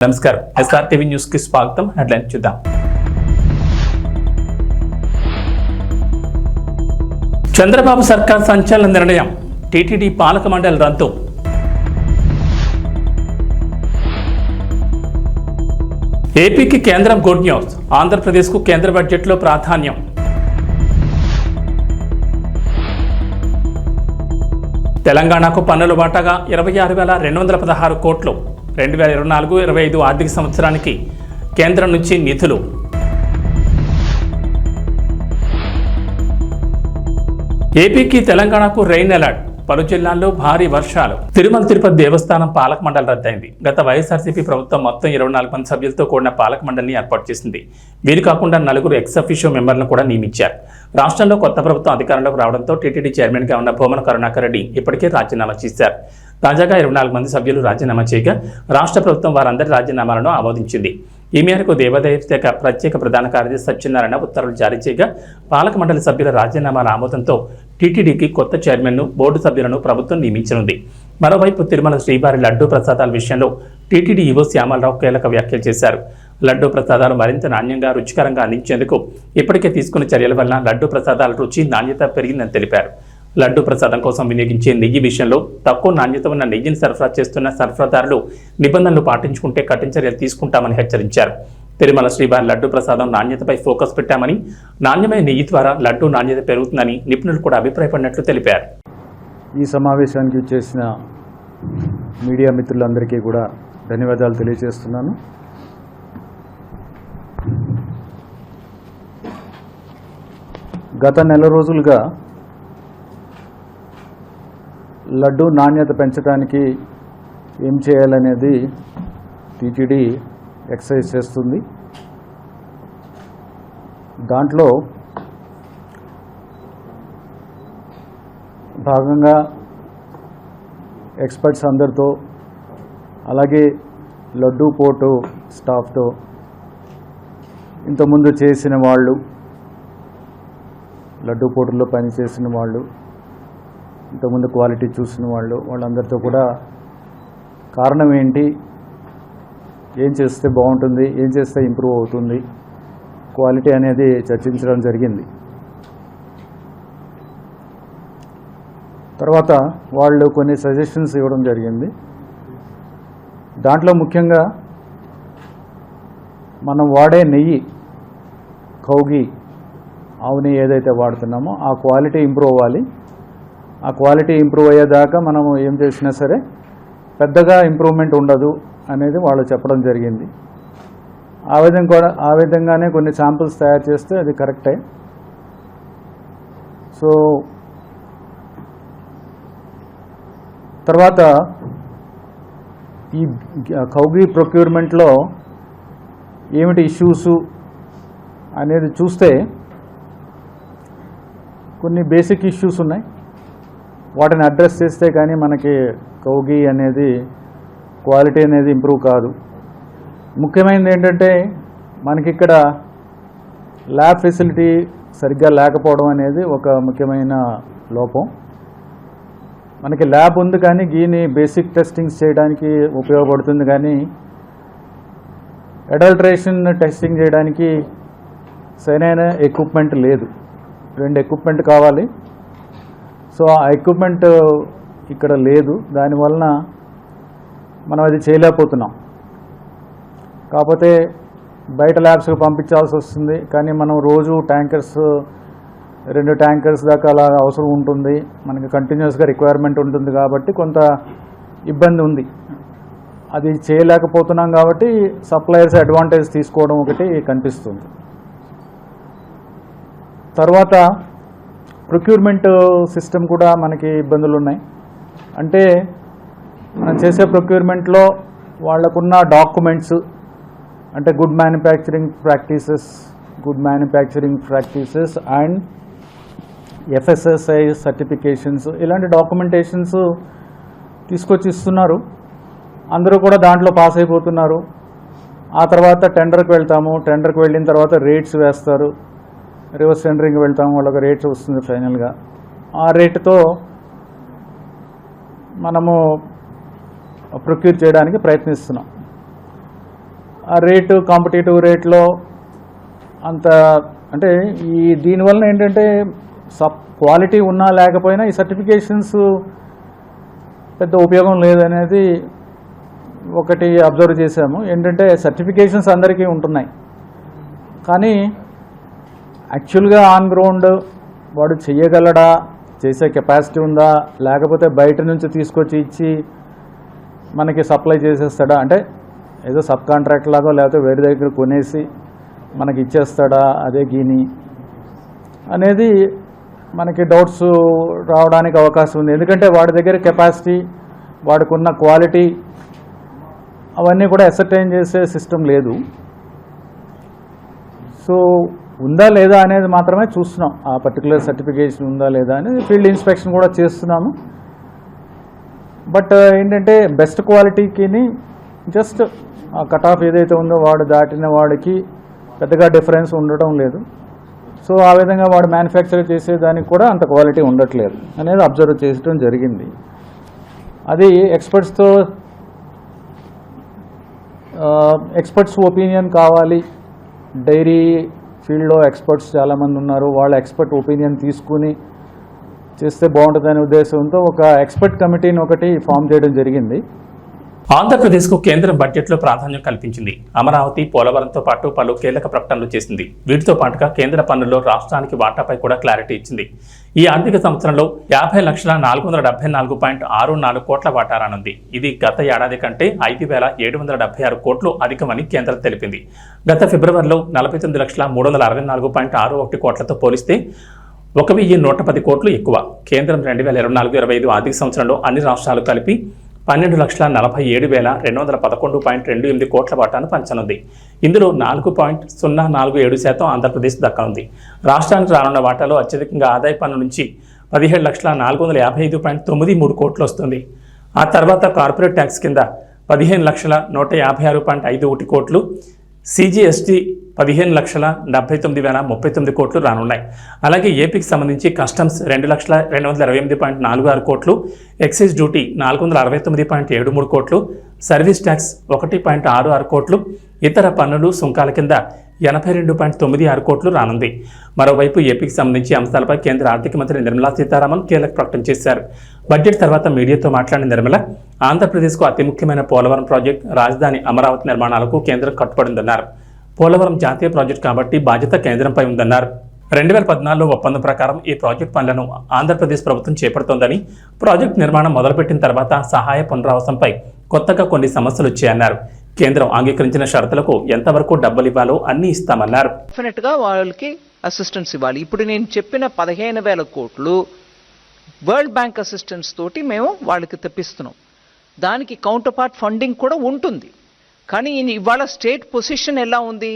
నమస్కారం. SR TV news కి స్వాగతం. హెడ్లైన్ చూద్దాం. చంద్రబాబు సర్కార్ సంచలన నిర్ణయం, టీటీడీ పాలక మండలి రద్దు. ఏపీకి కేంద్రం గుడ్ న్యూస్, ఆంధ్రప్రదేశ్కు కేంద్ర బడ్జెట్లో ప్రాధాన్యం. తెలంగాణకు పన్నుల వాటాగా 26,216 కోట్లు 2024-25 ఆర్థిక సంవత్సరానికి కేంద్రం నుంచి నిధులు. ఏపీకి తెలంగాణకు రెయిన్ అలర్ట్, పలు జిల్లాల్లో భారీ వర్షాలు. తిరుమల తిరుపతి దేవస్థానం పాలక మండలి రద్దయింది. గత వైఎస్ఆర్సీపీ ప్రభుత్వం మొత్తం 24 మంది సభ్యులతో కూడిన పాలక మండలిని ఏర్పాటు చేసింది. వీరు కాకుండా 4 ఎక్స్ అఫీషియో మెంబర్లను కూడా నియమించారు. రాష్ట్రంలో కొత్త ప్రభుత్వం అధికారంలోకి రావడంతో టీటీడీ చైర్మన్గా ఉన్న భూమన కరుణాకర్ రెడ్డి ఇప్పటికే రాజీనామా చేశారు. తాజాగా 24 మంది సభ్యులు రాజీనామా చేయగా రాష్ట్ర ప్రభుత్వం వారందరి రాజీనామాలను ఆమోదించింది. ఈ మేరకు దేవాదాయ శాఖ ప్రత్యేక ప్రధాన కార్యదర్శి సత్యనారాయణ ఉత్తర్వులు జారీ చేయగా పాలక మండలి సభ్యుల రాజీనామాల ఆమోదంతో టీటీడీకి కొత్త చైర్మన్ను, బోర్డు సభ్యులను ప్రభుత్వం నియమించనుంది. మరోవైపు తిరుమల శ్రీవారి లడ్డూ ప్రసాదాల విషయంలో టీటీడీ ఈవో శ్యామలరావు కీలక వ్యాఖ్యలు చేశారు. లడ్డూ ప్రసాదాలు మరింత నాణ్యంగా, రుచికరంగా అందించేందుకు ఇప్పటికే తీసుకున్న చర్యల వల్ల లడ్డూ ప్రసాదాల రుచి, నాణ్యత పెరిగిందని తెలిపారు. లడ్డూ ప్రసాదం కోసం వినియోగించే నెయ్యి విషయంలో తక్కువ నాణ్యత ఉన్న నెయ్యిని సరఫరా చేస్తున్న సరఫరాదారులు నిబంధనలు పాటించుకుంటే కఠిన చర్యలు తీసుకుంటామని హెచ్చరించారు. తిరుమల శ్రీవారి లడ్డూ ప్రసాదం నాణ్యతపై ఫోకస్ పెట్టామని, నాణ్యమైన నెయ్యి ద్వారా లడ్డూ నాణ్యత పెరుగుతుందని నిపుణులు కూడా అభిప్రాయపడినట్లు తెలిపారు. ఈ సమావేశానికి చేసిన మీడియా మిత్రులందరికీ కూడా ధన్యవాదాలు తెలియజేస్తున్నాను. గత నెల రోజులుగా లడ్డూ నాణ్యత పెంచడానికి ఏం చేయాలనేది టీటీడీ ఎక్సర్సైజ్ చేస్తుంది. దాంట్లో భాగంగా ఎక్స్పర్ట్స్ అందరితో, అలాగే లడ్డూ పోర్టు స్టాఫ్తో, ఇంతకుముందు చేసిన వాళ్ళు, లడ్డూ పోర్టులో పనిచేసిన వాళ్ళు, ఇంతకుముందు క్వాలిటీ చూసిన వాళ్ళందరితో కూడా కారణం ఏంటి, ఏం చేస్తే బాగుంటుంది, ఏం చేస్తే ఇంప్రూవ్ అవుతుంది క్వాలిటీ అనేది చర్చించడం జరిగింది. తర్వాత వాళ్ళు కొన్ని సజెషన్స్ ఇవ్వడం జరిగింది. దాంట్లో ముఖ్యంగా మనం వాడే నెయ్యి, కౌగి ఆవు నెయ్యి ఏదైతే వాడుతున్నామో ఆ క్వాలిటీ ఇంప్రూవ్ అవ్వాలి. ఆ క్వాలిటీ ఇంప్రూవ్ అయ్యేదాకా మనం ఏం చేసినా సరే పెద్దగా ఇంప్రూవ్మెంట్ ఉండదు అనేది వాళ్ళు చెప్పడం జరిగింది. ఆ విధంగానే కొన్ని శాంపిల్స్ తయారు చేస్తే అది కరెక్టే. సో తర్వాత ఈ కౌగి ప్రొక్యూర్మెంట్లో ఏమిటి ఇష్యూస్ అనేది చూస్తే కొన్ని బేసిక్ ఇష్యూస్ ఉన్నాయి. వాటిని అడ్రస్ చేస్తే కానీ మనకి కౌగి అనేది క్వాలిటీ అనేది ఇంప్రూవ్ కాదు. ముఖ్యమైనది ఏంటంటే మనకి ఇక్కడ ల్యాబ్ ఫెసిలిటీ సరిగ్గా లేకపోవడం అనేది ఒక ముఖ్యమైన లోపం. మనకి ల్యాబ్ ఉంది కానీ గీని బేసిక్ టెస్టింగ్స్ చేయడానికి ఉపయోగపడుతుంది, కానీ అడల్ట్రేషన్ టెస్టింగ్ చేయడానికి సరైన ఎక్విప్మెంట్ లేదు. 2 ఎక్విప్మెంట్ కావాలి. సో ఆ ఎక్విప్మెంట్ ఇక్కడ లేదు. దానివలన మనం అది చేయలేకపోతున్నాం. కాకపోతే బయట ల్యాబ్స్కి పంపించాల్సి వస్తుంది, కానీ మనం రోజు ట్యాంకర్స్ 2 ట్యాంకర్స్ దాకా అలా అవసరం ఉంటుంది. మనకి కంటిన్యూస్గా రిక్వైర్మెంట్ ఉంటుంది కాబట్టి కొంత ఇబ్బంది ఉంది. అది చేయలేకపోతున్నాం కాబట్టి సప్లయర్స్ అడ్వాంటేజ్ తీసుకోవడం ఒకటి కనిపిస్తుంది. తర్వాత ప్రొక్యూర్మెంట్ సిస్టమ్ కూడా మనకి ఇబ్బందులు ఉన్నాయి. అంటే మనం చేసే ప్రొక్యూర్మెంట్లో వాళ్ళకున్న డాక్యుమెంట్స్, అంటే good manufacturing practices and FSSAI certifications, ఇలాంటి డాక్యుమెంటేషన్స్ తీసుకొచ్చి ఇస్తున్నారు. అందరూ కూడా దాంట్లో పాస్ అయిపోతున్నారు. ఆ తర్వాత టెండర్కి వెళ్తాము. టెండర్కి వెళ్ళిన తర్వాత రేట్స్ వేస్తారు. రివర్స్ టెండరింగ్ వెళ్తాము, వాళ్ళకి రేట్స్ వస్తుంది ఫైనల్గా. ఆ రేటుతో మనము ప్రొక్యూర్ చేయడానికి ప్రయత్నిస్తున్నాం. ఆ రేటు కాంపిటేటివ్ రేట్లో అంత అంటే దీనివల్ల ఏంటంటే క్వాలిటీ ఉన్నా లేకపోయినా ఈ సర్టిఫికేషన్స్ పెద్ద ఉపయోగం లేదనేది ఒకటి అబ్జర్వ్ చేశాము. ఏంటంటే సర్టిఫికేషన్స్ అందరికీ ఉంటున్నాయి, కానీ యాక్చువల్గా ఆన్ గ్రౌండ్ వాడు చెయ్యగలడా, చేసే కెపాసిటీ ఉందా, లేకపోతే బయట నుంచి తీసుకొచ్చి ఇచ్చి మనకి సప్లై చేసేస్తాడా, అంటే ఏదో సబ్ కాంట్రాక్ట్ లాగో లేకపోతే వేరే దగ్గర కొనేసి మనకి ఇచ్చేస్తాడా అదే గీని అనేది మనకి డౌట్స్ రావడానికి అవకాశం ఉంది. ఎందుకంటే వాడి దగ్గర కెపాసిటీ, వాడికున్న క్వాలిటీ అవన్నీ కూడా అసర్టైన్ చేసే సిస్టమ్ లేదు. సో ఉందా లేదా అనేది మాత్రమే చూస్తున్నాం, ఆ పర్టికులర్ సర్టిఫికేషన్ ఉందా లేదా అనేది ఫీల్డ్ ఇన్స్పెక్షన్ కూడా చేస్తున్నాము. బట్ ఏంటంటే బెస్ట్ క్వాలిటీకి జస్ట్ ఆ కట్ ఆఫ్ ఏదైతే ఉందో వాడు దాటిన వాడికి పెద్దగా డిఫరెన్స్ ఉండటం లేదు. సో ఆ విధంగా వాడు మ్యానుఫ్యాక్చర్ చేసేదానికి కూడా అంత క్వాలిటీ ఉండట్లేదు అనేది అబ్జర్వ్ చేయడం జరిగింది. అది ఎక్స్పర్ట్స్ ఒపీనియన్ కావాలి. డైరీ ఫీల్డ్లో ఎక్స్పర్ట్స్ చాలామంది ఉన్నారు, వాళ్ళ ఎక్స్పర్ట్ ఒపీనియన్ తీసుకుని చేస్తే బాగుంటుందనే ఉద్దేశంతో ఒక ఎక్స్పర్ట్ కమిటీని ఒకటి ఫామ్ చేయడం జరిగింది. ఆంధ్రప్రదేశ్కు కేంద్రం బడ్జెట్లో ప్రాధాన్యం కల్పించింది. అమరావతి, పోలవరంతో పాటు పలు కీలక ప్రకటనలు చేసింది. వీటితో పాటుగా కేంద్ర పన్నుల్లో రాష్ట్రానికి వాటాపై కూడా క్లారిటీ ఇచ్చింది. ఈ ఆర్థిక సంవత్సరంలో 50,474.64 కోట్ల వాటా రానుంది. ఇది గత ఏడాది కంటే 5,776 కోట్లు అధికమని కేంద్రం తెలిపింది. గత ఫిబ్రవరిలో 49,364.61 కోట్లతో పోలిస్తే 1,110 కోట్లు ఎక్కువ. కేంద్రం 2024-25 ఆర్థిక సంవత్సరంలో అన్ని రాష్ట్రాలు కలిపి 12,47,211.28 కోట్ల వాటాను పంచనుంది. ఇందులో 4.047% ఆంధ్రప్రదేశ్ దక్కనుంది. రాష్ట్రానికి రానున్న వాటాలో అత్యధికంగా ఆదాయ పన్ను నుంచి 17,455.93 కోట్లు వస్తుంది. ఆ తర్వాత కార్పొరేట్ ట్యాక్స్ కింద 15,156.51 కోట్లు, సిజిఎస్టీ 15,79,039 కోట్లు రానున్నాయి. అలాగే ఏపీకి సంబంధించి కస్టమ్స్ 2,228.46 కోట్లు, ఎక్సైజ్ డ్యూటీ 469.73 కోట్లు, సర్వీస్ ట్యాక్స్ 1.66 కోట్లు, ఇతర పన్నులు సుంకాల కింద 82.96 కోట్లు రానుంది. మరోవైపు ఏపీకి సంబంధించి అంశాలపై కేంద్ర ఆర్థిక మంత్రి నిర్మలా సీతారామన్ కీలక ప్రకటన చేశారు. బడ్జెట్ తర్వాత మీడియాతో మాట్లాడిన నిర్మల, ఆంధ్రప్రదేశ్కు అతి ముఖ్యమైన పోలవరం ప్రాజెక్టు, రాజధాని అమరావతి నిర్మాణాలకు కేంద్రం కట్టుబడిందన్నారు. పోలవరం జాతీయ ప్రాజెక్టు కాబట్టి బాధ్యత కేంద్రంపై ఉందన్నారు. 2014లో ఒప్పందం ప్రకారం ఈ ప్రాజెక్టు పనులను ఆంధ్రప్రదేశ్ ప్రభుత్వం చేపడుతోందని, ప్రాజెక్టు నిర్మాణం మొదలుపెట్టిన తర్వాత సహాయ పునరావాసంపై కొత్తగా కొన్ని సమస్యలు వచ్చాయన్నారు. కేంద్రం అంగీకరించిన షరతులకు ఎంతవరకు డబ్బులు ఇవ్వాలో అన్ని ఇస్తామన్నారు. డెఫినెట్ గా వాళ్ళకి అసిస్టెన్స్ ఇవ్వాలి. ఇప్పుడు నేను చెప్పిన 15,000 కోట్లు వరల్డ్ బ్యాంక్ అసిస్టెన్స్ తోటి మేము వాళ్ళకి తెప్పిస్తున్నాం. దానికి కౌంటర్ పార్ట్ ఫండింగ్ కూడా ఉంటుంది. కానీ ఇవాళ స్టేట్ పొజిషన్ ఎలా ఉంది,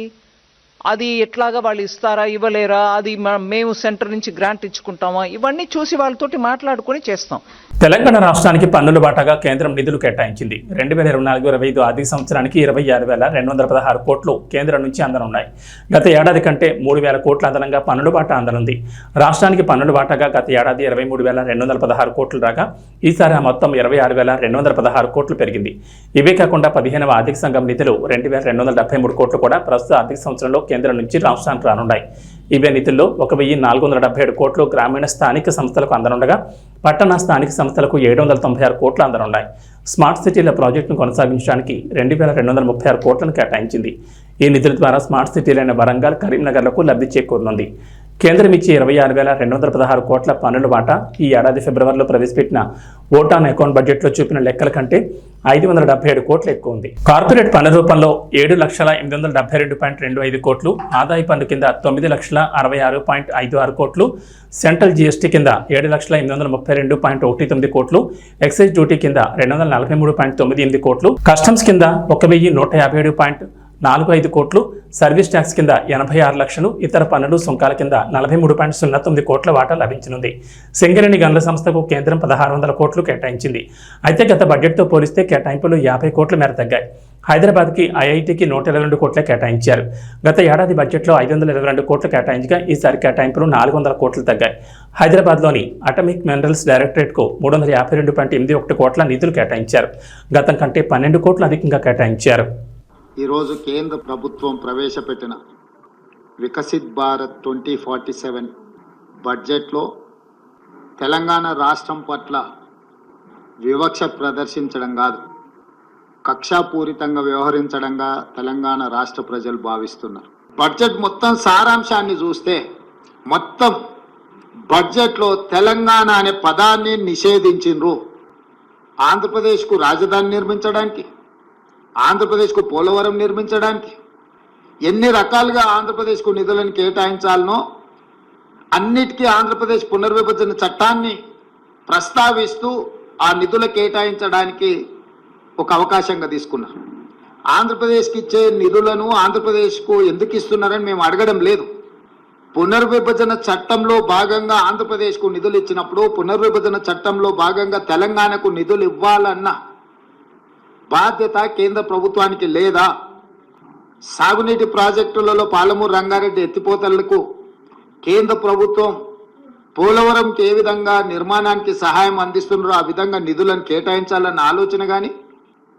అది ఎట్లాగా వాళ్ళు ఇస్తారా ఇవ్వలేరా, అది మేము సెంటర్ నుంచి గ్రాంట్ ఇచ్చుకుంటామా, ఇవన్నీ చూసి వాళ్ళతోటి మాట్లాడుకొని చేస్తాం. తెలంగాణ రాష్ట్రానికి పన్నుల వాటాగా కేంద్రం నిధులు కేటాయించింది. 2024-25 ఆర్థిక సంవత్సరానికి 26,216 కోట్లు కేంద్రం నుంచి అందనున్నాయి. గత ఏడాది కంటే 3,000 కోట్ల అదనంగా పన్నుల వాటా అందనుంది. రాష్ట్రానికి పన్నుల వాటాగా గత ఏడాది 23,216 కోట్లు రాగా ఈసారి ఆ మొత్తం 26,216 కోట్లు పెరిగింది. ఇవే కాకుండా 15వ ఆర్థిక సంఘం నిధులు 2,273 కోట్లు కూడా ప్రస్తుత ఆర్థిక సంవత్సరంలో కేంద్రం నుంచి రాష్ట్రానికి రానున్నాయి. ఇవే నిధుల్లో 1,477 కోట్లు గ్రామీణ స్థానిక సంస్థలకు అందనుండగా పట్టణ స్థానిక సంస్థలకు 796 కోట్లు అందనున్నాయి. స్మార్ట్ సిటీల ప్రాజెక్టును కొనసాగించడానికి 2,236 కోట్లను కేటాయించింది. ఈ నిధుల ద్వారా స్మార్ట్ సిటీలైన వరంగల్, కరీంనగర్లకు లబ్ధి చేకూరనుంది. కేంద్రం ఇచ్చే 26,216 కోట్ల పన్నుల వాటా ఈ ఏడాది ఫిబ్రవరిలో ప్రవేశపెట్టిన ఓట్ ఆన్ అకౌంట్ బడ్జెట్లో చూపిన లెక్కల కంటే 577 కోట్లు ఎక్కువ ఉంది. కార్పొరేట్ పన్ను రూపంలో 7,872.25 కోట్లు, ఆదాయ పన్ను కింద 9,66.56 కోట్లు, సెంట్రల్ జీఎస్టీ కింద 7,832.19 కోట్లు, ఎక్సైజ్ డ్యూటీ కింద 243.98 కోట్లు, కస్టమ్స్ కింద 1,157.45 కోట్లు, సర్వీస్ ట్యాక్స్ కింద 86 లక్షలు, ఇతర పన్నులు సుంకాల కింద 43.09 కోట్ల వాటా లభించనుంది. సింగరేణి గనుల సంస్థకు కేంద్రం 1,600 కోట్లు కేటాయించింది. అయితే గత బడ్జెట్తో పోలిస్తే కేటాయింపులు 50 కోట్ల మేర తగ్గాయి. హైదరాబాద్కి ఐఐటీకి 122 కోట్ల కేటాయించారు. గత ఏడాది బడ్జెట్లో 522 కోట్లు కేటాయించగా ఈసారి కేటాయింపులు 400 కోట్లు తగ్గాయి. హైదరాబాద్లోని అటమిక్ మినరల్స్ డైరెక్టరేట్కు 352.81 కోట్ల నిధులు కేటాయించారు. గతం కంటే 12 కోట్లు అధికంగా కేటాయించారు. ఈరోజు కేంద్ర ప్రభుత్వం ప్రవేశపెట్టిన వికసిత్ భారత్ 2047 బడ్జెట్లో తెలంగాణ రాష్ట్రం పట్ల వివక్ష ప్రదర్శించడం కాదు, కక్షాపూరితంగా వ్యవహరించడంగా తెలంగాణ రాష్ట్ర ప్రజలు భావిస్తున్నారు. బడ్జెట్ మొత్తం సారాంశాన్ని చూస్తే మొత్తం బడ్జెట్లో తెలంగాణ అనే పదాన్ని నిషేధించిండ్రు. ఆంధ్రప్రదేశ్కు రాజధాని నిర్మించడానికి, ఆంధ్రప్రదేశ్కు పోలవరం నిర్మించడానికి, ఎన్ని రకాలుగా ఆంధ్రప్రదేశ్కు నిధులను కేటాయించాలనో అన్నిటికీ ఆంధ్రప్రదేశ్ పునర్విభజన చట్టాన్ని ప్రస్తావిస్తూ ఆ నిధుల కేటాయించడానికి ఒక అవకాశంగా తీసుకున్నారు. ఆంధ్రప్రదేశ్కి ఇచ్చే నిధులను ఆంధ్రప్రదేశ్కు ఎందుకు ఇస్తున్నారని మేము అడగడం లేదు. పునర్విభజన చట్టంలో భాగంగా ఆంధ్రప్రదేశ్కు నిధులు ఇచ్చినప్పుడు పునర్విభజన చట్టంలో భాగంగా తెలంగాణకు నిధులు ఇవ్వాలన్న బాధ్యత కేంద్ర ప్రభుత్వానికి లేదా? సాగునీటి ప్రాజెక్టులలో పాలమూరు రంగారెడ్డి ఎత్తిపోతలకు కేంద్ర ప్రభుత్వం పోలవరంకి ఏ విధంగా నిర్మాణానికి సహాయం అందిస్తున్నారో ఆ విధంగా నిధులను కేటాయించాలన్న ఆలోచన కానీ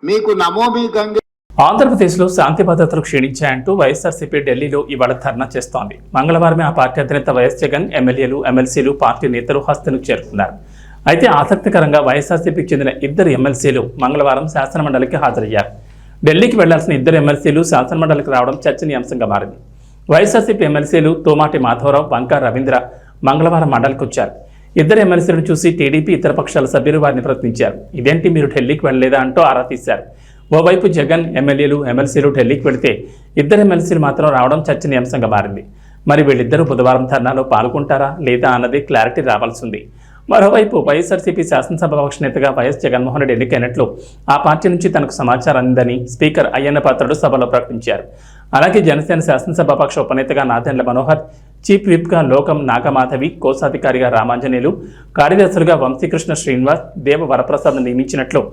మీకు నమోమి గంగే. ఆంధ్రప్రదేశ్లో శాంతి భద్రతలు క్షీణించాయంటూ వైఎస్ఆర్సీపీ ఢిల్లీలో ఇవాళ ధర్నా చేస్తోంది. మంగళవారమే ఆ పార్టీ అధినేత వైఎస్ జగన్, ఎమ్మెల్యేలు, ఎమ్మెల్సీలు పార్టీ నేతలు హస్తను చేరుకున్నారు. అయితే ఆసక్తికరంగా వైఎస్ఆర్సీపీకి చెందిన ఇద్దరు ఎమ్మెల్సీలు మంగళవారం శాసనమండలికి హాజరయ్యారు. ఢిల్లీకి వెళ్లాల్సిన ఇద్దరు ఎమ్మెల్సీలు శాసనమండలికి రావడం చర్చనీయాంశంగా మారింది. వైఎస్ఆర్సీపీ ఎమ్మెల్సీలు తోమాటి మాధవరావు, బంకా రవీంద్ర మంగళవారం మండలికి వచ్చారు. ఇద్దరు ఎమ్మెల్సీలను చూసి టీడీపీ ఇతర పక్షాల సభ్యులు వారిని ప్రశ్నించారు. ఇదేంటి మీరు ఢిల్లీకి వెళ్ళలేదా అంటూ ఆరా తీశారు. ఓవైపు జగన్, ఎమ్మెల్యేలు, ఎమ్మెల్సీలు ఢిల్లీకి వెళితే ఇద్దరు ఎమ్మెల్సీలు మాత్రం రావడం చర్చనీయాంశంగా మారింది. మరి వీళ్ళిద్దరూ బుధవారం ధర్నాలో పాల్గొంటారా లేదా అన్నది క్లారిటీ రావాల్సింది. మరోవైపు వైఎస్ఆర్సీపీ శాసనసభాపక్ష నేతగా వైఎస్ జగన్మోహన్ రెడ్డి ఎన్నికైనట్లు ఆ పార్టీ నుంచి తనకు సమాచారం అందిందని స్పీకర్ అయ్యన్న పాత్రుడు సభలో ప్రకటించారు. అలాగే జనసేన శాసనసభాపక్ష ఉపనేతగా నాదెండ్ల మనోహర్, చీఫ్ విప్గా లోకం నాగమాధవి, కోశాధికారిగా రామాంజనేయులు, కార్యదర్శులుగా వంశీకృష్ణ శ్రీనివాస్, దేవ వరప్రసాద్ నియమించినట్లు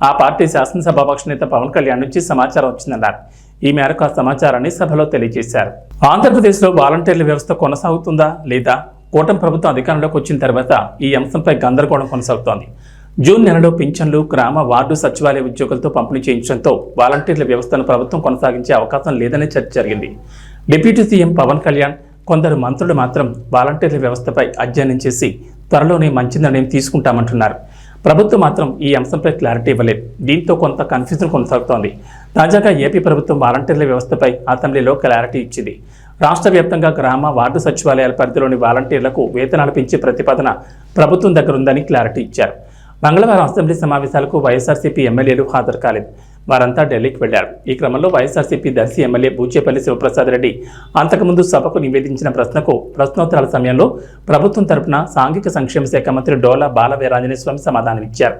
ఆ పార్టీ శాసనసభాపక్ష నేత పవన్ కళ్యాణ్ నుంచి సమాచారం వచ్చిందన్నారు. ఈ మేరకు ఆ సమాచారాన్ని సభలో తెలియజేశారు. ఆంధ్రప్రదేశ్లో వాలంటీర్ల వ్యవస్థ కొనసాగుతుందా లేదా? కూటమి ప్రభుత్వం అధికారంలోకి వచ్చిన తర్వాత ఈ అంశంపై గందరగోళం కొనసాగుతోంది. జూన్ నెలలో పింఛన్లు గ్రామ వార్డు సచివాలయ ఉద్యోగులతో పంపిణీ చేయించడంతో వాలంటీర్ల వ్యవస్థను ప్రభుత్వం కొనసాగించే అవకాశం లేదనే చర్చ జరిగింది. డిప్యూటీ సీఎం పవన్ కళ్యాణ్, కొందరు మంత్రులు మాత్రం వాలంటీర్ల వ్యవస్థపై అధ్యయనం చేసి త్వరలోనే మంచి నిర్ణయం తీసుకుంటామంటున్నారు. ప్రభుత్వం మాత్రం ఈ అంశంపై క్లారిటీ ఇవ్వలేదు. దీంతో కొంత కన్ఫ్యూజన్ కొనసాగుతోంది. తాజాగా ఏపీ ప్రభుత్వం వాలంటీర్ల వ్యవస్థపై అసెంబ్లీలో క్లారిటీ ఇచ్చింది. రాష్ట్ర వ్యాప్తంగా గ్రామ వార్డు సచివాలయాల పరిధిలోని వాలంటీర్లకు వేతనాలు పెంచే ప్రతిపాదన ప్రభుత్వం దగ్గర ఉందని క్లారిటీ ఇచ్చారు. మంగళవారం అసెంబ్లీ సమావేశాలకు వైఎస్ఆర్సీపీ ఎమ్మెల్యేలు హాజరు కాలేదు. వారంతా ఢిల్లీకి వెళ్లారు. ఈ క్రమంలో వైఎస్ఆర్సీపీ దర్శి ఎమ్మెల్యే బూచేపల్లి శివప్రసాద్ రెడ్డి అంతకుముందు సభకు నివేదించిన ప్రశ్నకు ప్రశ్నోత్తరాల సమయంలో ప్రభుత్వం తరపున సాంఘిక సంక్షేమ శాఖ మంత్రి డోలా బాలవీరాంజనేయ స్వామి సమాధానమిచ్చారు.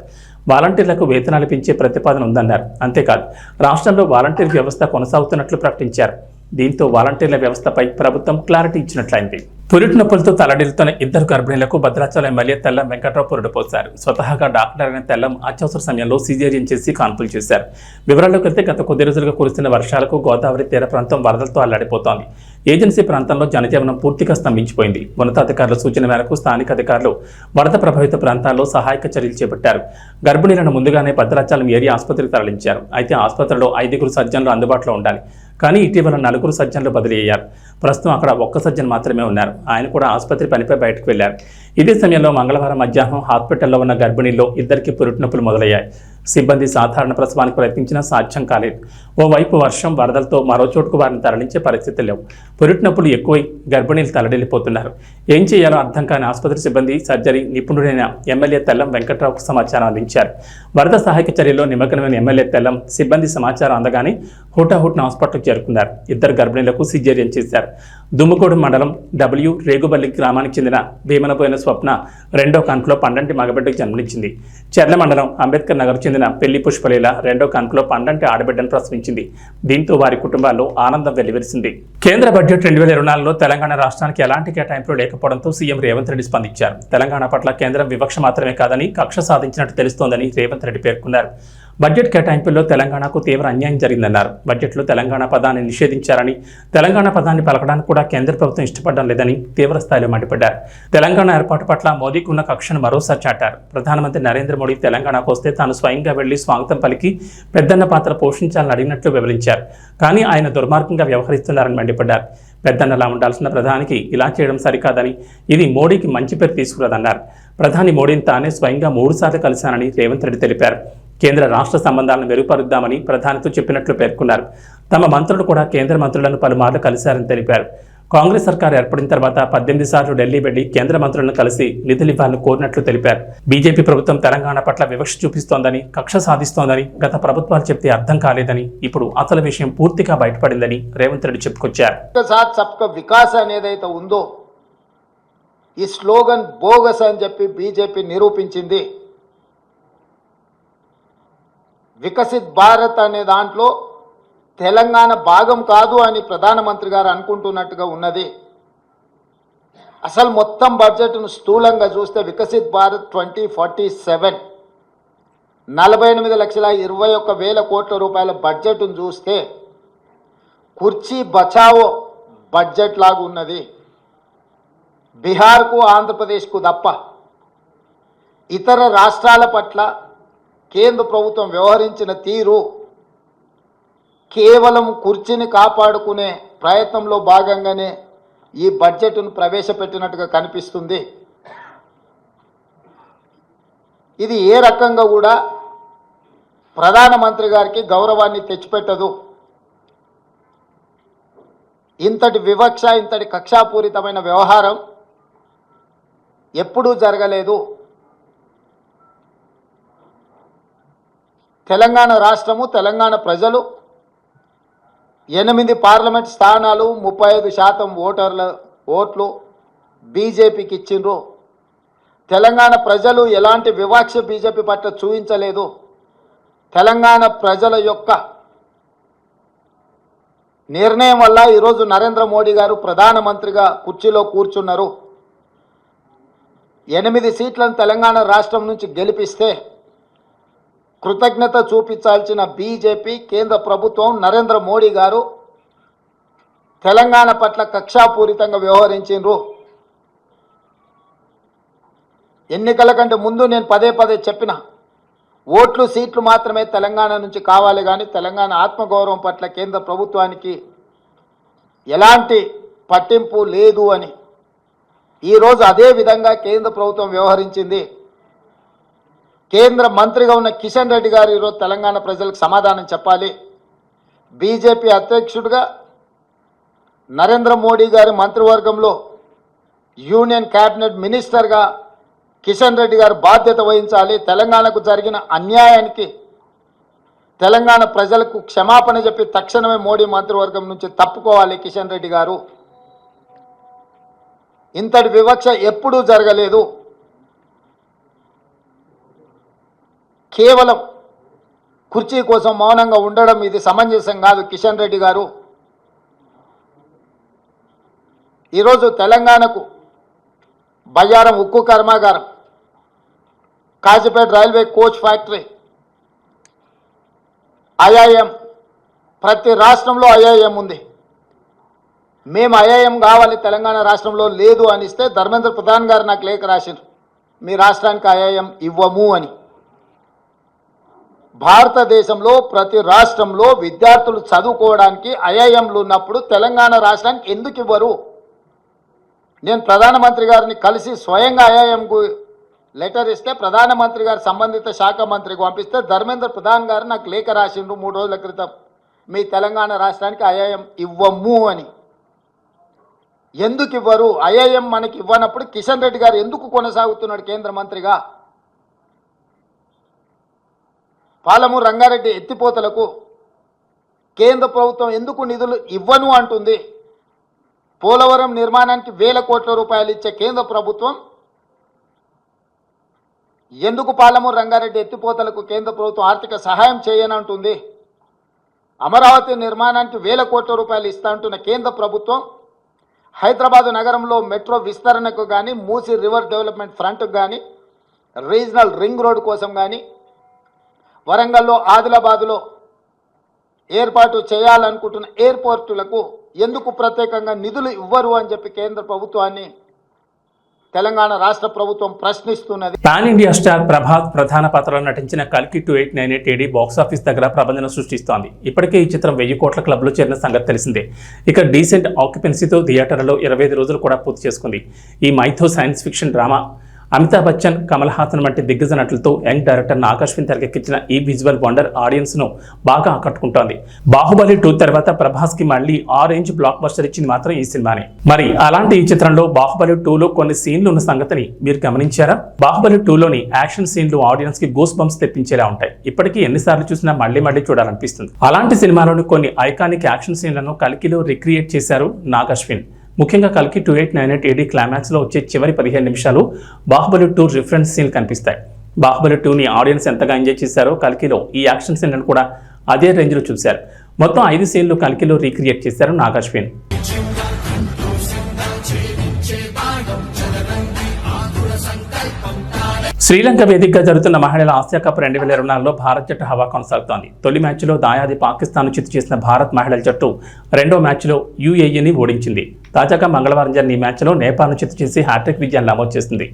వాలంటీర్లకు వేతనాలు పెంచే ప్రతిపాదన ఉందన్నారు. అంతేకాదు రాష్ట్రంలో వాలంటీర్ వ్యవస్థ కొనసాగుతున్నట్లు ప్రకటించారు. దీంతో వాలంటీర్ల వ్యవస్థపై ప్రభుత్వం క్లారిటీ ఇచ్చినట్లయింది. పురిటి నొప్పులతో తలడిల్లుతున్న ఇద్దరు గర్భిణీలకు భద్రాచలం ఎమ్మెల్యే తెల్లం వెంకట్రావు పురుడు పోశారు. స్వతహాగా డాక్టర్ అయిన తెల్లం అత్యవసర సమయంలో సిజేరియన్ చేసి కాన్పులు చేశారు. వివరాల్లోకి వెళ్తే గత కొద్ది రోజులుగా కురుస్తున్న వర్షాలకు గోదావరి తీర ప్రాంతం వరదలతో అల్లాడిపోతోంది. ఏజెన్సీ ప్రాంతంలో జనజీవనం పూర్తిగా స్తంభించిపోయింది. ఉన్నతాధికారుల సూచన మేరకు స్థానిక అధికారులు వరద ప్రభావిత ప్రాంతాల్లో సహాయక చర్యలు చేపట్టారు. గర్భిణీలను ముందుగానే భద్రాచలం ఏరియా ఆసుపత్రికి తరలించారు. అయితే ఆసుపత్రిలో 5 సర్జన్లు అందుబాటులో ఉండాలి. కానీ ఇటీవల 4 సర్జన్లు బదిలీ అయ్యారు. ప్రస్తుతం అక్కడ 1 సర్జన్ మాత్రమే ఉన్నారు. ఆయన కూడా ఆసుపత్రి పనిపై బయటకు వెళ్లారు. ఇదే సమయంలో మంగళవారం మధ్యాహ్నం హాస్పిటల్లో ఉన్న గర్భిణీల్లో ఇద్దరికి పురిటి నొప్పులు మొదలయ్యాయి. సిబ్బంది సాధారణ ప్రసవానికి ప్రయత్నించినా సాధ్యం కాలేదు. ఓవైపు వర్షం, వరదలతో మరో చోటుకు వారిని తరలించే పరిస్థితి లేవు. పురిటి నొప్పులు ఎక్కువై గర్భిణీలు తలడిల్లిపోతున్నారు. ఏం చేయాలో అర్థం కాని ఆసుపత్రి సిబ్బంది సర్జరీ నిపుణుడైన ఎమ్మెల్యే తెల్లం వెంకట్రావుకు సమాచారం అందించారు. వరద సహాయక చర్యల్లో నిమగ్నమైన ఎమ్మెల్యే తెల్లం సిబ్బంది సమాచారం అందగానే హుటాహుట్న హాస్పిటల్కి చేరుకున్నారు. ఇద్దరు గర్భిణీలకు సిజేరియన్ చేశారు. దుమ్ముగూడెం మండలం రేగుబల్లి గ్రామానికి చెందిన భీమనపోయిన స్వప్న రెండో కంట్లో పండంటి మగబిడ్డకు జన్మనిచ్చింది. చెర్ల మండలం అంబేద్కర్ నగర్ చెందిన పెళ్లి పుష్పలీల రెండో కంట్లో పండంటి ఆడబిడ్డను ప్రసవించింది. దీంతో వారి కుటుంబాల్లో ఆనందం వెల్లివిరిసింది. కేంద్ర బడ్జెట్ 2024లో తెలంగాణ రాష్ట్రానికి ఎలాంటి కేటాయింపులు లేకపోవడంతో సీఎం రేవంత్ రెడ్డి స్పందించారు. తెలంగాణ పట్ల కేంద్రం వివక్ష మాత్రమే కాదని కక్ష సాధించినట్టు తెలుస్తోందని రేవంత్ రెడ్డి పేర్కొన్నారు. బడ్జెట్ కేటాయింపుల్లో తెలంగాణకు తీవ్ర అన్యాయం జరిగిందన్నారు. బడ్జెట్లో తెలంగాణ పదాన్ని నిషేధించారని, తెలంగాణ పదాన్ని పలకడానికి కూడా కేంద్ర ప్రభుత్వం ఇష్టపడడం లేదని తీవ్ర స్థాయిలో మండిపడ్డారు. తెలంగాణ ఏర్పాటు పట్ల మోదీకి ఉన్న కక్షను మరోసారి చాటారు. ప్రధానమంత్రి నరేంద్ర మోడీ తెలంగాణకు వస్తే తాను స్వయంగా వెళ్లి స్వాగతం పలికి పెద్దన్న పాత్ర పోషించాలని అడిగినట్లు వివరించారు. కానీ ఆయన దుర్మార్గంగా వ్యవహరిస్తున్నారని మండిపడ్డారు. పెద్దన్నలా ఉండాల్సిన ప్రధానికి ఇలా చేయడం సరికాదని, ఇది మోడీకి మంచి పేరు తీసుకురాదన్నారు. ప్రధాని మోడీని తానే స్వయంగా 3 సార్లు కలిశానని రేవంత్ రెడ్డి తెలిపారు. కేంద్ర రాష్ట్ర సంబంధాలను మెరుగుపరుద్దామని ప్రధానితో చెప్పినట్లు పేర్కొన్నారు. తమ మంత్రులు కూడా కేంద్ర మంత్రులను పలుమార్లు కలిశారని తెలిపారు. కాంగ్రెస్ సర్కార్ ఏర్పడిన తర్వాత 18 సార్లు ఢిల్లీ వెళ్లి కేంద్ర మంత్రులను కలిసి నిధులివ్వాలని కోరినట్లు తెలిపారు. బీజేపీ ప్రభుత్వం తెలంగాణ పట్ల వివక్ష చూపిస్తోందని, కక్ష సాధిస్తోందని గత ప్రభుత్వాలు చెప్తే అర్థం కాలేదని, ఇప్పుడు అసలు విషయం పూర్తిగా బయటపడిందని రేవంత్ రెడ్డి చెప్పుకొచ్చారు. సబ్కా వికాస్ అనేదైతే ఉందో ఈ స్లోగన్ బోగస్ అని చెప్పి బీజేపీ నిరూపించింది. వికసిత్ భారత్ అనే దాంట్లో తెలంగాణ భాగం కాదు అని ప్రధానమంత్రి గారు అనుకుంటున్నట్టుగా ఉన్నది. అసలు మొత్తం బడ్జెట్ను స్థూలంగా చూస్తే వికసిత్ భారత్ 2047 48,21,000 కోట్ల రూపాయల బడ్జెట్ను చూస్తే కుర్చీ బచావో బడ్జెట్ లాగా ఉన్నది. బీహార్కు ఆంధ్రప్రదేశ్కు తప్ప ఇతర రాష్ట్రాల పట్ల కేంద్ర ప్రభుత్వం వ్యవహరించిన తీరు కేవలం కుర్చీని కాపాడుకునే ప్రయత్నంలో భాగంగానే ఈ బడ్జెట్ను ప్రవేశపెట్టినట్టుగా కనిపిస్తుంది. ఇది ఏ రకంగా కూడా ప్రధానమంత్రి గారికి గౌరవాన్ని తెచ్చిపెట్టదు. ఇంతటి వివక్ష, ఇంతటి కక్షాపూరితమైన వ్యవహారం ఎప్పుడూ జరగలేదు. తెలంగాణ రాష్ట్రము, తెలంగాణ ప్రజలు 8 పార్లమెంట్ స్థానాలు, 35% ఓట్లు బీజేపీకి ఇచ్చిండ్రు. తెలంగాణ ప్రజలు ఎలాంటి వివక్ష బీజేపీ పట్ల చూపించలేదు. తెలంగాణ ప్రజల యొక్క నిర్ణయం వల్ల ఈరోజు నరేంద్ర మోడీ గారు ప్రధానమంత్రిగా కుర్చీలో కూర్చున్నారు. 8 సీట్లను తెలంగాణ రాష్ట్రం నుంచి గెలిపిస్తే కృతజ్ఞత చూపించాల్సిన బీజేపీ, కేంద్ర ప్రభుత్వం, నరేంద్ర మోడీ గారు తెలంగాణ పట్ల కక్షాపూరితంగా వ్యవహరించారు. ఎన్నికల కంటే ముందు నేను పదే చెప్పిన, ఓట్లు సీట్లు మాత్రమే తెలంగాణ నుంచి కావాలి, కానీ తెలంగాణ ఆత్మగౌరవం పట్ల కేంద్ర ప్రభుత్వానికి ఎలాంటి పట్టింపు లేదు అని. ఈరోజు అదే విధంగా కేంద్ర ప్రభుత్వం వ్యవహరించింది. కేంద్ర మంత్రిగా ఉన్న కిషన్ రెడ్డి గారు ఈరోజు తెలంగాణ ప్రజలకు సమాధానం చెప్పాలి. బీజేపీ అధ్యక్షుడిగా నరేంద్ర మోడీ గారి మంత్రివర్గంలో యూనియన్ క్యాబినెట్ మినిస్టర్గా కిషన్ రెడ్డి గారు బాధ్యత వహించాలి. తెలంగాణకు జరిగిన అన్యాయానికి తెలంగాణ ప్రజలకు క్షమాపణ చెప్పి తక్షణమే మోడీ మంత్రివర్గం నుంచి తప్పుకోవాలి కిషన్ రెడ్డి గారు. ఇంతటి వివక్ష ఎప్పుడూ జరగలేదు. కేవలం కుర్చీ కోసం మౌనంగా ఉండడం ఇది సమంజసం కాదు. కిషన్ రెడ్డి గారు ఈరోజు తెలంగాణకు బయ్యారం ఉక్కు కర్మాగారం, Kazipet railway coach factory, IIM, ప్రతి రాష్ట్రంలో ఐఐఎం ఉంది. మేము ఐఐఎం కావాలి తెలంగాణ రాష్ట్రంలో లేదు అనిస్తే ధర్మేంద్ర ప్రధాన్ గారు నాకు లేఖ రాశారు, మీ రాష్ట్రానికి ఐఐఎం ఇవ్వము అని. భారతదేశంలో ప్రతి రాష్ట్రంలో విద్యార్థులు చదువుకోవడానికి ఐఐఎంలు ఉన్నప్పుడు తెలంగాణ రాష్ట్రానికి ఎందుకు ఇవ్వరు? నేను ప్రధానమంత్రి గారిని కలిసి స్వయంగా ఐఐఎంకు లెటర్ ఇస్తే ప్రధానమంత్రి గారు సంబంధిత శాఖ మంత్రికి పంపిస్తే ధర్మేంద్ర ప్రధాన్ గారు నాకు లేఖ రాసిండ్రు 3 రోజుల క్రితం, మీ తెలంగాణ రాష్ట్రానికి ఐఐఎం ఇవ్వము అని. ఎందుకు ఇవ్వరు? ఐఐఎం మనకి ఇవ్వనప్పుడు కిషన్ రెడ్డి గారు ఎందుకు కొనసాగుతున్నాడు కేంద్ర మంత్రిగా? పాలమూరు రంగారెడ్డి ఎత్తిపోతలకు కేంద్ర ప్రభుత్వం ఎందుకు నిధులు ఇవ్వను అంటుంది? పోలవరం నిర్మాణానికి 1000 కోట్ల రూపాయలు ఇచ్చే కేంద్ర ప్రభుత్వం ఎందుకు పాలమూరు రంగారెడ్డి ఎత్తిపోతలకు కేంద్ర ప్రభుత్వం ఆర్థిక సహాయం చేయనంటుంది? అమరావతి నిర్మాణానికి 1000 కోట్ల రూపాయలు ఇస్తా అంటున్న కేంద్ర ప్రభుత్వం హైదరాబాద్ నగరంలో మెట్రో విస్తరణకు కానీ, మూసీ రివర్ డెవలప్మెంట్ ఫ్రంట్కు కానీ, రీజనల్ రింగ్ రోడ్ కోసం కానీ వరంగల్లో, ఆదిలాబాదులో ఏర్పాటు చేయాలనుకుంటున్న ఎయిర్పోర్టులకు ఎందుకు ప్రత్యేకంగా నిధులు ఇవ్వరు అని చెప్పి కేంద్ర ప్రభుత్వాన్ని తెలంగాణ రాష్ట్ర ప్రభుత్వం ప్రశ్నిస్తున్నది. పాన్ ఇండియా స్టార్ ప్రభాస్ ప్రధాన పాత్రలో నటించిన కల్కి 2898 AD బాక్సాఫీస్ దగ్గర ప్రబంధన సృష్టిస్తోంది. ఇప్పటికే ఈ చిత్రం 1000 కోట్ల క్లబ్లో చేరిన సంగతి తెలిసిందే. ఇక డీసెంట్ ఆక్యుపెన్సీతో థియేటర్లలో 25 రోజులు కూడా పూర్తి చేసుకుంది. ఈ mytho science fiction drama Amitabh Bachchan, Kamal Haasan వంటి దిగ్గజ నటులతో యంగ్ డైరెక్టర్ నాగాశ్విన్ తెరకెక్కించిన ఈ విజువల్ వండర్ ఆడియన్స్ ను బాగా ఆకట్టుకుంటోంది. బాహుబలి 2 తర్వాత ప్రభాస్ కి మళ్ళీ ఆ రేంజ్ బ్లాక్ బస్టర్ ఇచ్చింది మాత్రం ఈ సినిమానే. మరి అలాంటి ఈ చిత్రంలో బాహుబలి 2లో కొన్ని సీన్లు ఉన్న సంగతిని మీరు గమనించారా? బాహుబలి 2లోని యాక్షన్ సీన్లు ఆడియన్స్ కి గూస్ బంప్స్ తెప్పించేలా ఉంటాయి. ఇప్పటికీ ఎన్నిసార్లు చూసినా మళ్ళీ చూడాలనిపిస్తుంది. అలాంటి సినిమాలోని కొన్ని ఐకానిక్ యాక్షన్ సీన్లను కల్కిలో రిక్రియేట్ చేశారు నాగాశ్విన్. ముఖ్యంగా కల్కి 2898 AD క్లైమాక్స్లో వచ్చే చివరి 15 నిమిషాలు బాహుబలి 2 రిఫరెన్స్ సీన్ కనిపిస్తాయి. బాహుబలి 2ని ఆడియన్స్ ఎంతగా ఎంజాయ్ చేశారో కల్కిలో ఈ యాక్షన్ సీన్లను కూడా అదే రేంజ్లో చూశారు. మొత్తం 5 సీన్లు కల్కిలో రీక్రియేట్ చేశారు నాగాశ్విన్. శ్రీలంక వేదికగా జరుగుతున్న మహిళల ఆసియా కప్ 2024లో భారత్ జట్టు హవా కొనసాగుతోంది. తొలి మ్యాచ్లో దాయాది పాకిస్తాన్ చిత్తు చేసిన భారత్ మహిళల జట్టు రెండో మ్యాచ్లో UAEని ఓడించింది. తాజాగా మంగళవారం జరిగిన ఈ మ్యాచ్లో నేపాల్ను చిత్తు చేసి హ్యాట్రిక్ విజయాన్ని నమోదు చేసింది.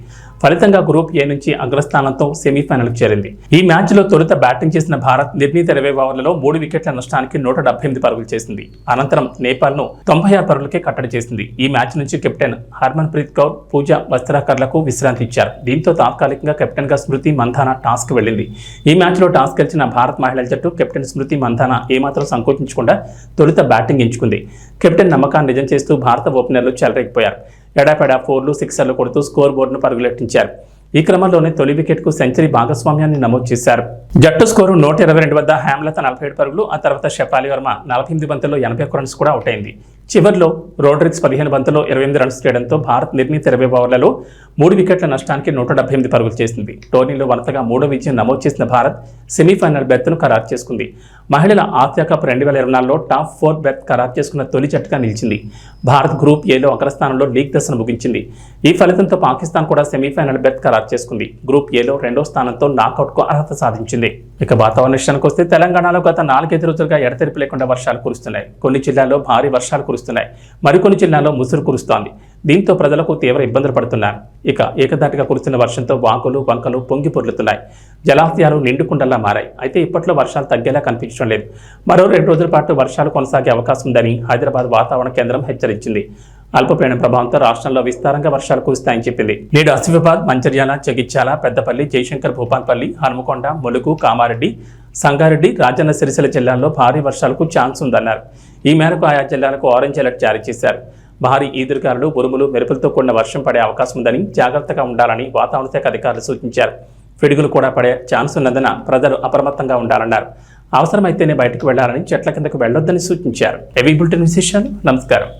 ఫలితంగా గ్రూప్ ఏ నుంచి అగ్రస్థానంతో సెమీఫైనల్కు చేరింది. ఈ మ్యాచ్లో తొలుత బ్యాటింగ్ చేసిన భారత్ నిర్ణీత 20 ఓవర్లలో 3 వికెట్ల నష్టానికి 178 పరుగులు చేసింది. అనంతరం నేపాల్ను 96 పరుగులకే కట్టడి చేసింది. ఈ మ్యాచ్ నుంచి కెప్టెన్ హర్మన్ ప్రీత్ కౌర్, పూజా వస్త్రాకర్లకు విశ్రాంతి ఇచ్చారు. దీంతో తాత్కాలికంగా కెప్టెన్ గా స్మృతి మంధానా టాస్క్ వెళ్లింది. ఈ మ్యాచ్లో టాస్ గెలిచిన భారత్ మహిళల జట్టు కెప్టెన్ స్మృతి మంధానా ఏమాత్రం సంకోచించకుండా తొలుత బ్యాటింగ్ ఎంచుకుంది. కెప్టెన్ నమ్మకాన్ని నిజం చేస్తూ భారత ఓపెనర్లు చెలరేగిపోయారు. ఎడాపెడా 4లు, 6లు కొడుతూ స్కోర్ బోర్డును పరుగులెట్టించారు. ఈ క్రమంలోనే తొలి వికెట్కు సెంచరీ భాగస్వామ్యాన్ని నమోదు చేశారు. జట్టు స్కోరు 122 వద్ద హేమలత 47 పరుగులు, ఆ తర్వాత షెఫాలి వర్మ 48 బంతుల్లో 81 రన్స్ కూడా అవుట్ అయింది. చివర్లో రోడ్రిక్స్ 15 బంతుల్లో 28 రన్స్ చేయడంతో భారత్ నిర్ణీత 20 ఓవర్లలో 3 వికెట్ల నష్టానికి 178 పరుగులు చేసింది. టోర్నీలో వరుసగా 3వ విజయం నమోదు చేసిన భారత్ సెమీఫైనల్ బెర్త్ను ఖరారు చేసుకుంది. మహిళల ఆసియా కప్ 2024లో టాప్ 4 బెర్త్ ఖరారు చేసుకున్న తొలి జట్టుగా నిలిచింది. భారత్ గ్రూప్ ఏలో అగ్రస్థానంలో లీగ్ దశను ముగించింది. ఈ ఫలితంతో పాకిస్తాన్ కూడా సెమీఫైనల్ బెర్త్ ఖరారు చేసుకుంది. గ్రూప్ ఏలో 2వ స్థానంతో నాకౌట్కు అర్హత సాధించింది. ఇక వాతావరణ విషయానికి వస్తే తెలంగాణలో గత 4 రోజులుగా ఎడతెరిపి లేకుండా వర్షాలు కురుస్తున్నాయి. కొన్ని జిల్లాల్లో భారీ వర్షాలు కురుస్తున్నాయి. మరికొన్ని జిల్లాల్లో ముసురు కురుస్తోంది. దీంతో ప్రజలకు తీవ్ర ఇబ్బందులు పడుతున్నారు. ఇక ఏకధాటిగా కురుస్తున్న వర్షంతో వాగులు, వంకలు పొంగి పొర్లుతున్నాయి. జలాశయాలు నిండుకుండలా మారాయి. అయితే ఇప్పట్లో వర్షాలు తగ్గేలా కనిపించడం లేదు. మరో 2 రోజుల పాటు వర్షాలు కొనసాగే అవకాశం ఉందని హైదరాబాద్ వాతావరణ కేంద్రం హెచ్చరించింది. అల్పపీడన ప్రభావంతో రాష్ట్రంలో విస్తారంగా వర్షాలు కురుస్తాయని చెప్పింది. నేడు ఆసిఫాబాద్, మంచిర్యాల, జగిత్యాల, పెద్దపల్లి, జయశంకర్ భూపాల్పల్లి, హనుమకొండ, ములుగు, కామారెడ్డి, సంగారెడ్డి, రాజన్న సిరిసిల్ల జిల్లాల్లో భారీ వర్షాలకు ఛాన్స్ ఉందన్నారు. ఈ మేరకు ఆయా జిల్లాలకు ఆరెంజ్ అలర్ట్ జారీ చేశారు. భారీ ఈదురుగాలులు, ఉరుములు, మెరుపులతో కూడిన వర్షం పడే అవకాశం ఉందని, జాగ్రత్తగా ఉండాలని వాతావరణ శాఖ అధికారులు సూచించారు. పిడుగులు కూడా పడే ఛాన్స్ ఉన్నందున ప్రజలు అప్రమత్తంగా ఉండాలన్నారు. అవసరమైతేనే బయటకు వెళ్లాలని, చెట్ల కిందకు వెళ్లొద్దని సూచించారు. ఏవీ బులెటిన్ విశేషాలు. నమస్కారం.